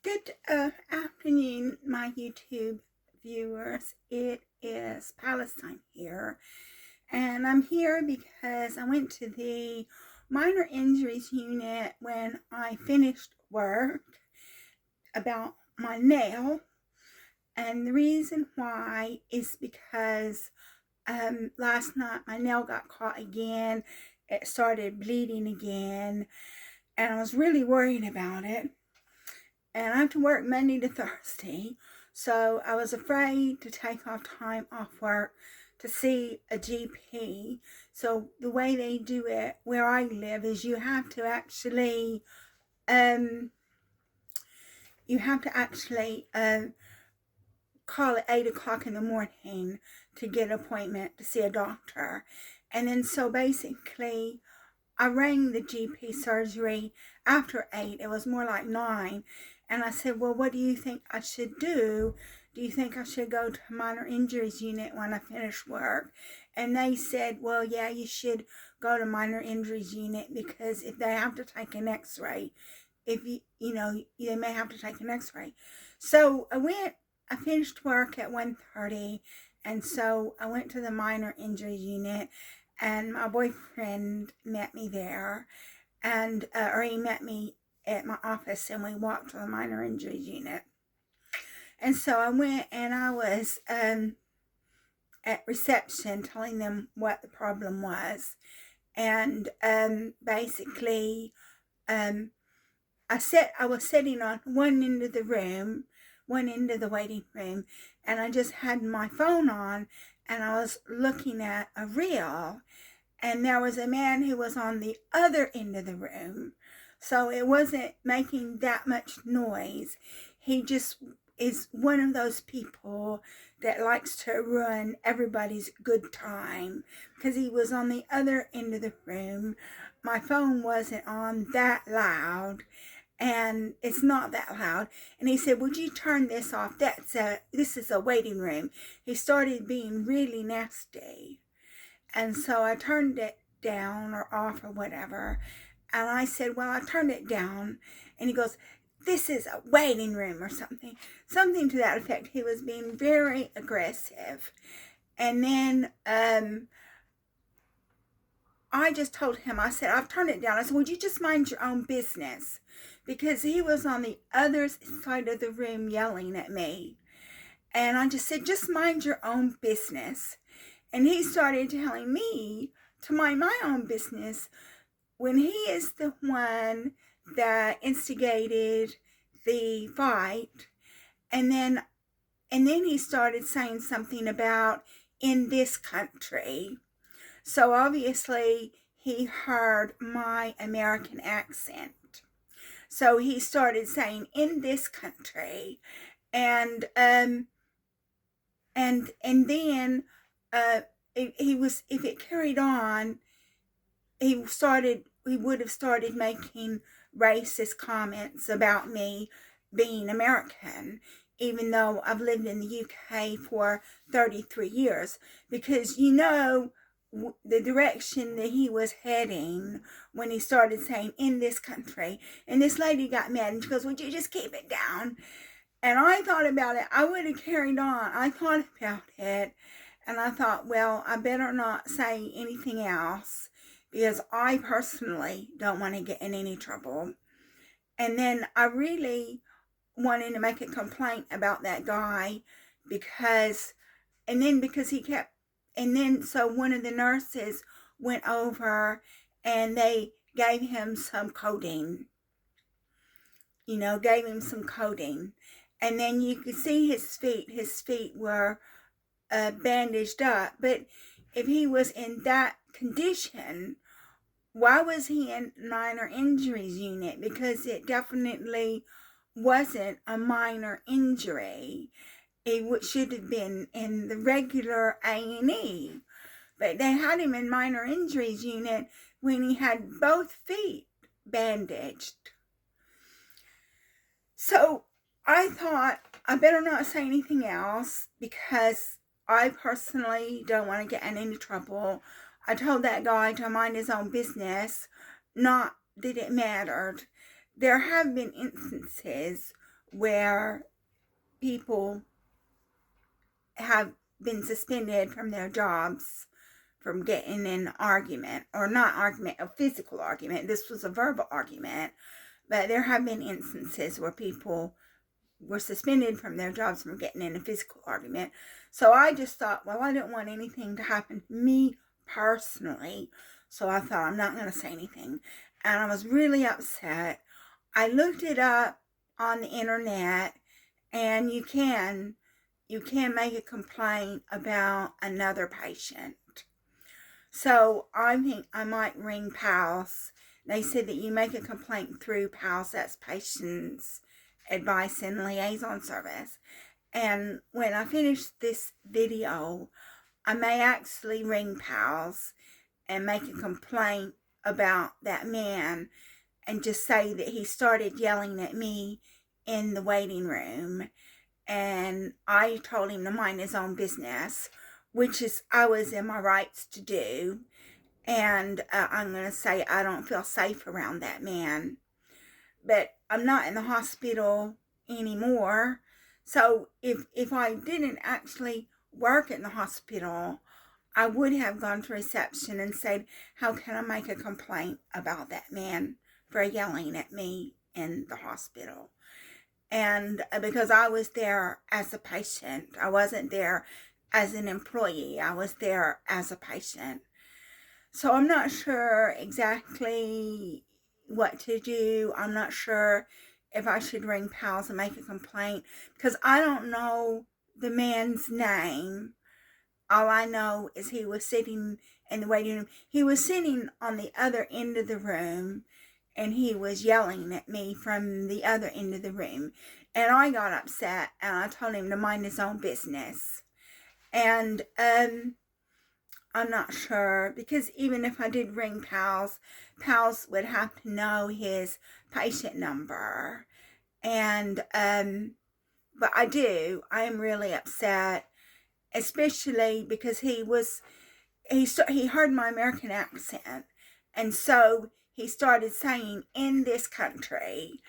Good afternoon, my YouTube viewers. It is Palestine here, and I'm here because I went to the minor injuries unit when I finished work about my nail, and the reason why is because last night my nail got caught again. It started bleeding again, and I was really worried about it. And I have to work Monday to Thursday, so I was afraid to take off time off work to see a GP. So the way they do it where I live is you have to actually call at 8 o'clock in the morning to get an appointment to see a doctor. And then so basically I rang the GP surgery after 8. It was more like 9. And I said, well, what do you think I should do? Do you think I should go to minor injuries unit when I finish work? And they said, well, yeah, you should go to minor injuries unit because if they have to take an x-ray, they may have to take an x-ray. So I finished work at 1:30, and so I went to the minor injuries unit, and my boyfriend met me there, or he met me at my office, and we walked to the minor injuries unit. And so I went, and I was at reception telling them what the problem was. And basically, I was sitting on one end of the room, one end of the waiting room, and I just had my phone on, and I was looking at a reel, and there was a man who was on the other end of the room. So it wasn't making that much noise. He just is one of those people that likes to ruin everybody's good time because he was on the other end of the room. My phone wasn't on that loud, and it's not that loud. And he said, would you turn this off? This is a waiting room. He started being really nasty. And so I turned it down or off or whatever. And I said, well, I turned it down. And he goes, this is a waiting room or something to that effect. He was being very aggressive. And then I just told him, I said, I've turned it down. I said, would you just mind your own business? Because he was on the other side of the room yelling at me. And I just said, just mind your own business. And he started telling me to mind my own business when he is the one that instigated the fight. And then he started saying something about in this country. So obviously he heard my American accent. So he started saying in this country, and then if it carried on, he would have started making racist comments about me being American, even though I've lived in the UK for 33 years, because the direction that he was heading when he started saying in this country. And this lady got mad and she goes, would you just keep it down? And I thought about it. I would have carried on. I thought about it, and I thought, well, I better not say anything else because I personally don't want to get in any trouble. And then I really wanted to make a complaint about that guy so one of the nurses went over and they gave him some codeine. And then you could see his feet were bandaged up. But if he was in that condition, why was he in minor injuries unit? Because it definitely wasn't a minor injury. It should have been in the regular A&E. But they had him in minor injuries unit when he had both feet bandaged. So I thought I better not say anything else because I personally don't want to get in any trouble. I told that guy to mind his own business, not that it mattered. There have been instances where people have been suspended from their jobs from getting in an argument, or not argument, a physical argument. This was a verbal argument, but there have been instances where people were suspended from their jobs from getting in a physical argument. So I just thought, well, I didn't want anything to happen to me personally, so I thought I'm not going to say anything. And I was really upset. I looked it up on the internet, and you can make a complaint about another patient. So I think I might ring PALS. They said that you make a complaint through PALS, that's Patients Advice and Liaison Service. And when I finish this video, I may actually ring PALS and make a complaint about that man and just say that he started yelling at me in the waiting room, and I told him to mind his own business, which is I was in my rights to do. And I'm going to say I don't feel safe around that man. But I'm not in the hospital anymore. So if I didn't actually work in the hospital, I would have gone to reception and said, how can I make a complaint about that man for yelling at me in the hospital? And because I was there as a patient, I wasn't there as an employee, I was there as a patient. So I'm not sure exactly what to do. I'm not sure if I should ring PALS and make a complaint, because I don't know the man's name. All I know is he was sitting in the waiting room. He was sitting on the other end of the room, and he was yelling at me from the other end of the room. And I got upset, and I told him to mind his own business. And I'm not sure, because even if I did ring PALS, PALS would have to know his patient number. And but I am really upset, especially because he heard my American accent, and so he started saying in this country,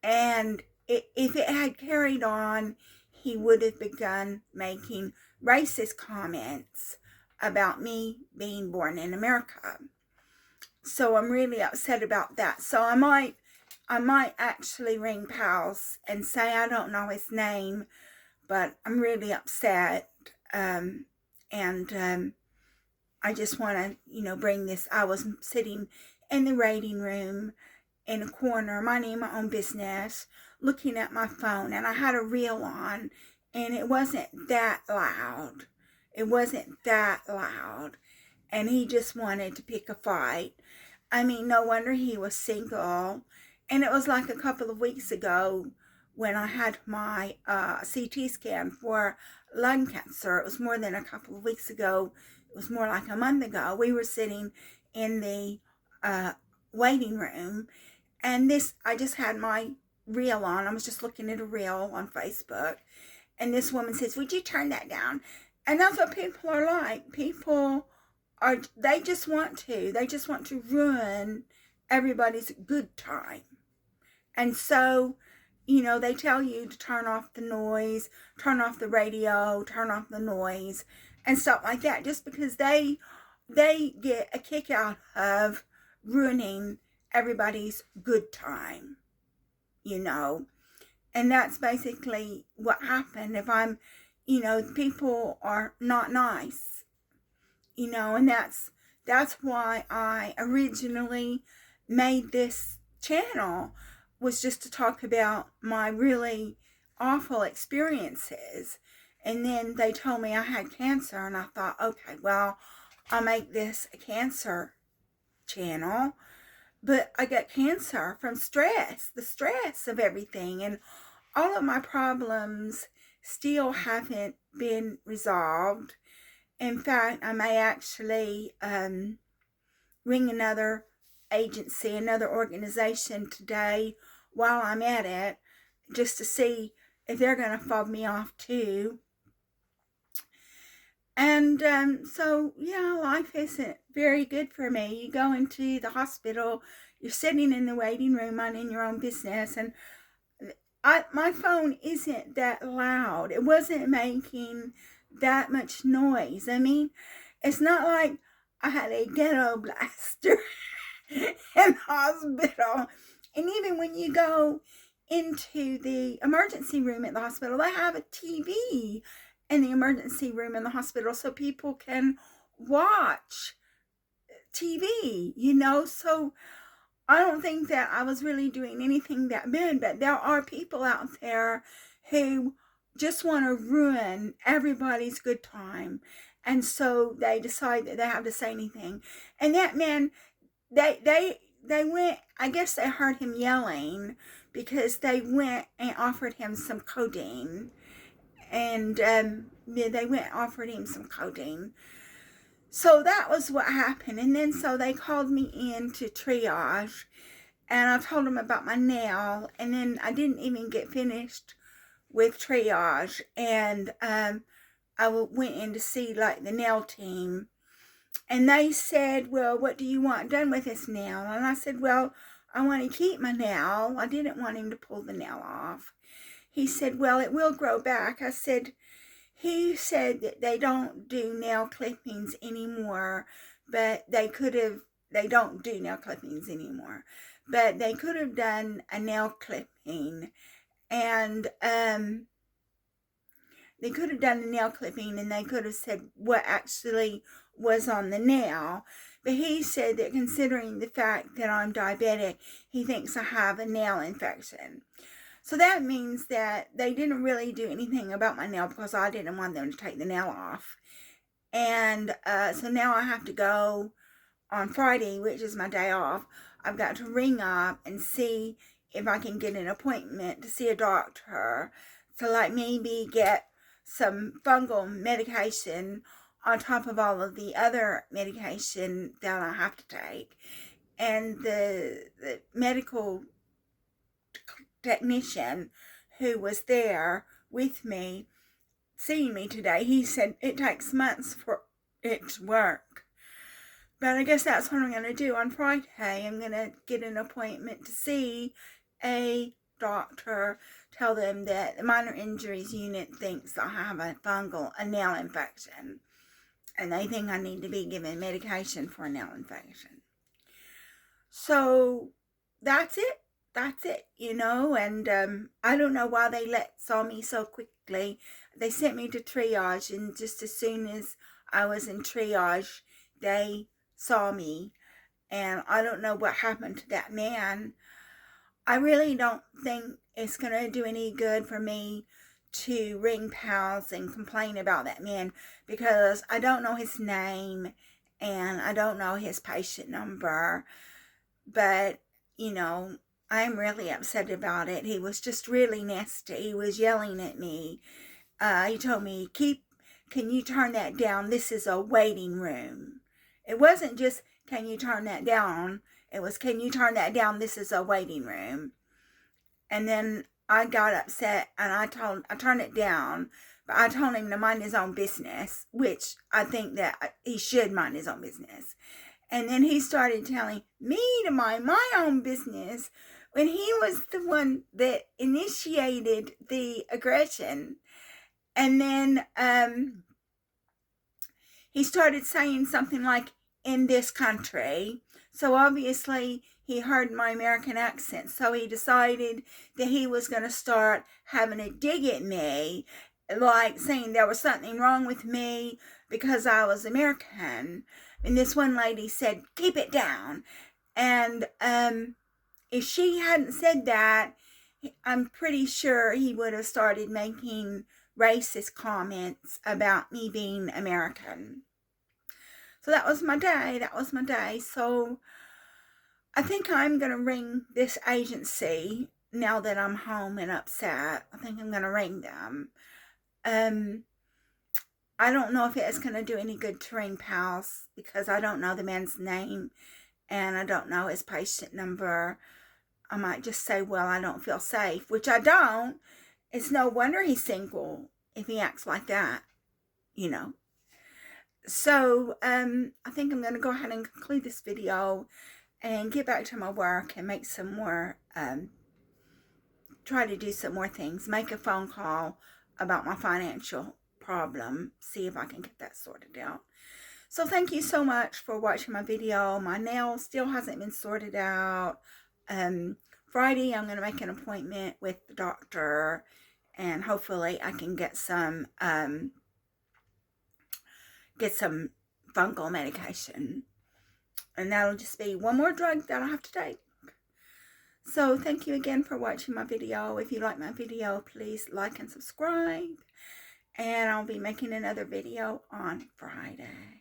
and if it had carried on, he would have begun making racist comments about me being born in America. So I'm really upset about that. So I might actually ring PALS and say I don't know his name, but I'm really upset. And I just want to, bring this. I was sitting in the waiting room in a corner, minding my own business, looking at my phone, and I had a reel on, and it wasn't that loud. It wasn't that loud. And he just wanted to pick a fight. I mean, no wonder he was single. And it was like a couple of weeks ago when I had my CT scan for lung cancer. It was more than a couple of weeks ago. It was more like a month ago. We were sitting in the waiting room, and I just had my reel on. I was just looking at a reel on Facebook, and this woman says, would you turn that down? And that's what people are like. They just want to ruin everybody's good time. And so, they tell you to turn off the noise, turn off the radio, turn off the noise, and stuff like that, just because they get a kick out of ruining everybody's good time, And that's basically what happened. If I'm, people are not nice, and that's why I originally made this channel, was just to talk about my really awful experiences. And then they told me I had cancer, and I thought, okay, well, I'll make this a cancer channel. But I got cancer from stress, the stress of everything, and all of my problems still haven't been resolved. In fact, I may actually ring another agency, another organization today while I'm at it, just to see if they're going to fob me off too. And so, life isn't very good for me. You go into the hospital, you're sitting in the waiting room minding your own business, and my phone isn't that loud. It wasn't making that much noise. I mean, it's not like I had a ghetto blaster in hospital. And even when you go into the emergency room at the hospital, they have a TV in the emergency room in the hospital so people can watch TV, you know? So I don't think that I was really doing anything that bad, but there are people out there who just want to ruin everybody's good time. And so they decide that they have to say anything. And that man, they went, I guess they heard him yelling because they went and offered him some codeine. And yeah, they went and offered him some codeine. So that was what happened. And then so they called me in to triage, and I told them about my nail, and then I didn't even get finished with triage, and I went in to see like the nail team, and they said, well, what do you want done with this nail? And I said, well, I want to keep my nail. I didn't want him to pull the nail off. He said, well, it will grow back. He said that they don't do nail clippings anymore, but they don't do nail clippings anymore, but they could have done a nail clipping, and they could have done a nail clipping, and they could have said what actually was on the nail. But he said that considering the fact that I'm diabetic, he thinks I have a nail infection. So that means that they didn't really do anything about my nail because I didn't want them to take the nail off. And so now I have to go on Friday, which is my day off. I've got to ring up and see if I can get an appointment to see a doctor to like maybe get some fungal medication on top of all of the other medication that I have to take. And the medical technician who was there with me seeing me today, he said it takes months for it to work. But I guess that's what I'm going to do on Friday. I'm going to get an appointment to see a doctor, tell them that the minor injuries unit thinks I have a nail infection, and they think I need to be given medication for a nail infection. So that's it. You know, and I don't know why they saw me so quickly. They sent me to triage, and just as soon as I was in triage, they saw me, and I don't know what happened to that man. I really don't think it's going to do any good for me to ring pals and complain about that man, because I don't know his name and I don't know his patient number. But, you know, I'm really upset about it. He was just really nasty. He was yelling at me. He told me, can you turn that down? This is a waiting room. It wasn't just, can you turn that down? It was, can you turn that down? This is a waiting room. And then I got upset and I turned it down, but I told him to mind his own business, which I think that he should mind his own business. And then he started telling me to mind my own business when he was the one that initiated the aggression. And then he started saying something like, in this country. So obviously he heard my American accent. So he decided that he was going to start having a dig at me, like saying there was something wrong with me because I was American. And this one lady said, keep it down. And if she hadn't said that, I'm pretty sure he would have started making racist comments about me being American. So that was my day. So I think I'm going to ring this agency now that I'm home and upset. I think I'm going to ring them. I don't know if it's going to do any good to ring pals because I don't know the man's name and I don't know his patient number. I might just say, well, I don't feel safe, which I don't. It's no wonder he's single if he acts like that, you know. So I think I'm going to go ahead and conclude this video and get back to my work and make some more try to do some more things. Make a phone call about my financial problem. See if I can get that sorted out. So thank you so much for watching my video. My nail still hasn't been sorted out. Friday I'm going to make an appointment with the doctor, and hopefully I can get some fungal medication. And that'll just be one more drug that I'll have to take. So thank you again for watching my video. If you like my video, please like and subscribe. And I'll be making another video on Friday.